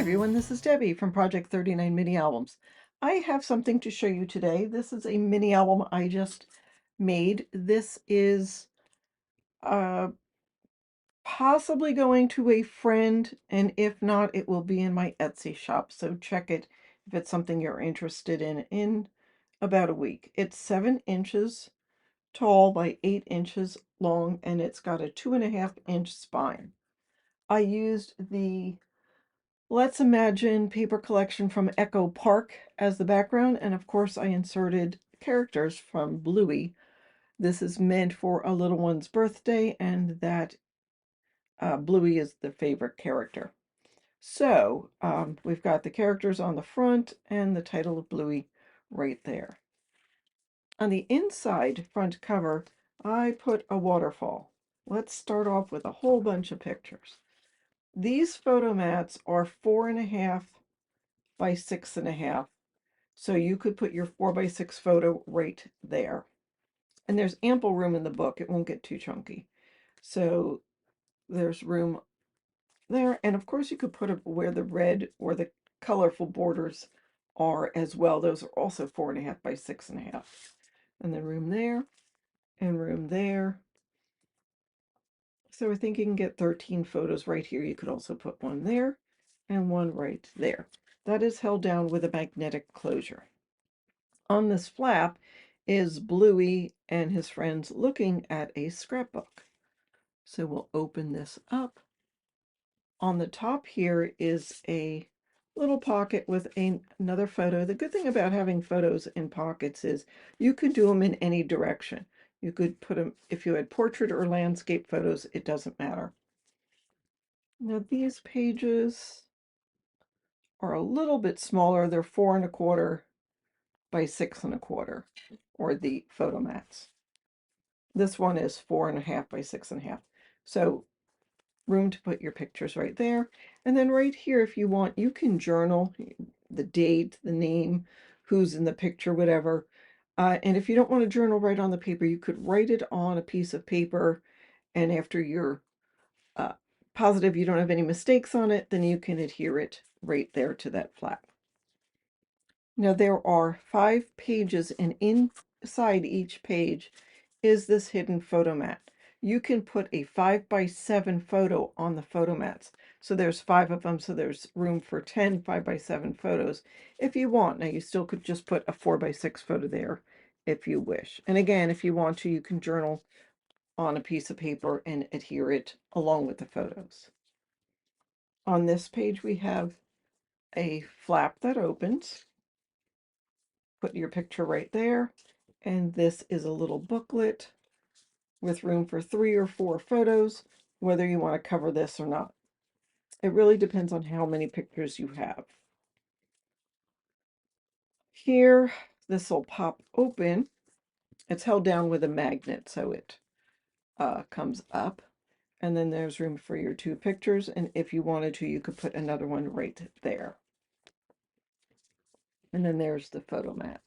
everyone, this is Debbie from Project 39 Mini Albums. I have something to show you today. This is a mini album I just made. This is possibly going to a friend, and if not, it will be in my Etsy shop. So check it if it's something you're interested in about a week. It's 7 inches tall by 8 inches long, and it's got a 2.5-inch spine. I used the Let's Imagine paper collection from Echo Park as the background, and of course I inserted characters from Bluey. This is meant for a little one's birthday, and that Bluey is the favorite character. So we've got the characters on the front and the title of Bluey right there. On the inside front cover, I put a waterfall. Let's start off with a whole bunch of pictures. These photo mats are 4.5 by 6.5. So you could put your 4x6 photo right there. And there's ample room in the book. It won't get too chunky. So there's room there. And of course you could put it where the red or the colorful borders are as well. Those are also 4.5 by 6.5. And then room there and room there. So I think you can get 13 photos right here. You could also put one there and one right there. That is held down with a magnetic closure. On this flap is Bluey and his friends looking at a scrapbook. So we'll open this up. On the top here is a little pocket with another photo. The good thing about having photos in pockets is you could do them in any direction. You could put them, if you had portrait or landscape photos, it doesn't matter. Now these pages are a little bit smaller. They're 4.25 by 6.25, or the photo mats. This one is 4.5 by 6.5. So room to put your pictures right there. And then right here, if you want, you can journal the date, the name, who's in the picture, whatever. And if you don't want to journal right on the paper, you could write it on a piece of paper. And after you're positive you don't have any mistakes on it, then you can adhere it right there to that flap. Now there are 5 pages, and inside each page is this hidden photo mat. You can put a 5x7 photo on the photo mats. So there's 5 of them, so there's room for 10 5x7 photos if you want. Now you still could just put a 4x6 photo there if you wish. And again, if you want to, you can journal on a piece of paper and adhere it along with the photos. On this page we have a flap that opens. Put your picture right there. And this is a little booklet with room for 3 or 4 photos, whether you want to cover this or not. It really depends on how many pictures you have. Here, this will pop open. It's held down with a magnet, so it comes up. And then there's room for your 2 pictures. And if you wanted to, you could put another one right there. And then there's the photo mat.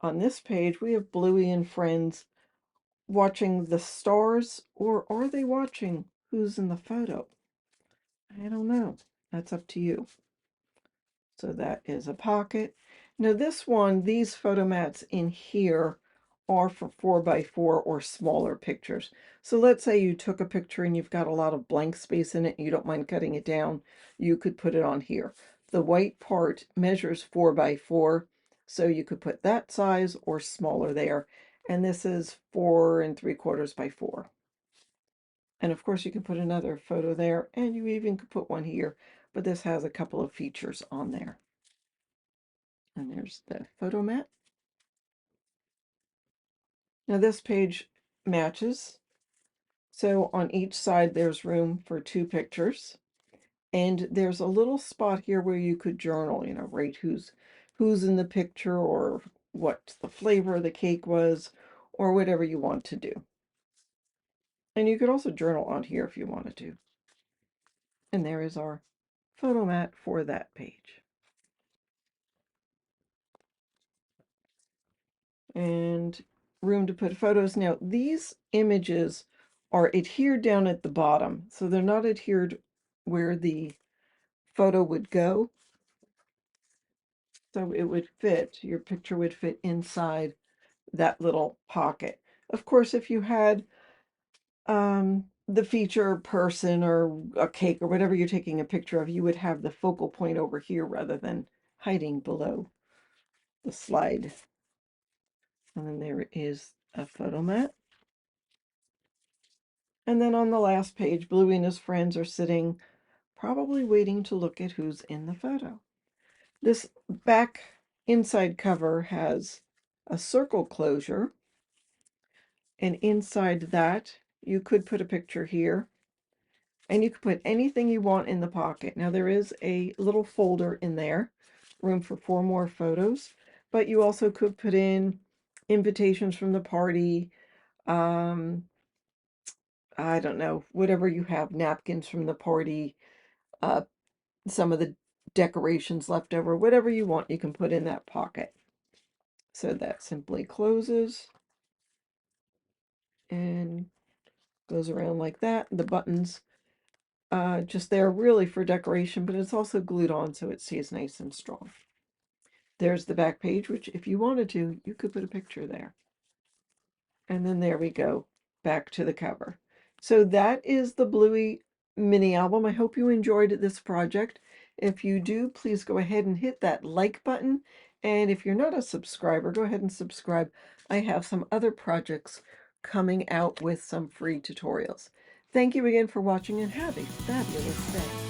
On this page, we have Bluey and friends watching the stars, or are they watching who's in the photo? I don't know. That's up to you. So that is a pocket. Now this one, these photo mats in here are for 4x4 or smaller pictures. So let's say you took a picture and you've got a lot of blank space in it and you don't mind cutting it down, you could put it on here. The white part measures 4x4, so you could put that size or smaller there. And this is 4.75 by 4. And of course you can put another photo there, and you even could put one here, but this has a couple of features on there. And there's the photo mat. Now this page matches. So on each side there's room for 2 pictures. And there's a little spot here where you could journal, write who's in the picture, or what the flavor of the cake was, or whatever you want to do. And you could also journal on here if you wanted to. And there is our photo mat for that page. And room to put photos. Now these images are adhered down at the bottom, so they're not adhered where the photo would go. So it would fit, your picture would fit inside that little pocket. Of course, if you had the feature person or a cake or whatever you're taking a picture of, you would have the focal point over here rather than hiding below the slide. And then there is a photo mat. And then on the last page, Bluey and his friends are sitting, probably waiting to look at who's in the photo. This back inside cover has a circle closure, and inside that you could put a picture here, and you could put anything you want in the pocket. Now there is a little folder in there, room for 4 more photos, but you also could put in invitations from the party, I don't know, whatever you have, napkins from the party, uh, some of the decorations left over, whatever you want, you can put in that pocket. So that simply closes and goes around like that. The buttons just there really for decoration, but it's also glued on so it stays nice and strong. There's the back page, which if you wanted to, you could put a picture there. And then there we go, back to the cover. So that is the Bluey mini album. I hope you enjoyed this project. If you do, please go ahead and hit that like button. And if you're not a subscriber, go ahead and subscribe. I have some other projects coming out with some free tutorials. Thank you again for watching and have a fabulous day.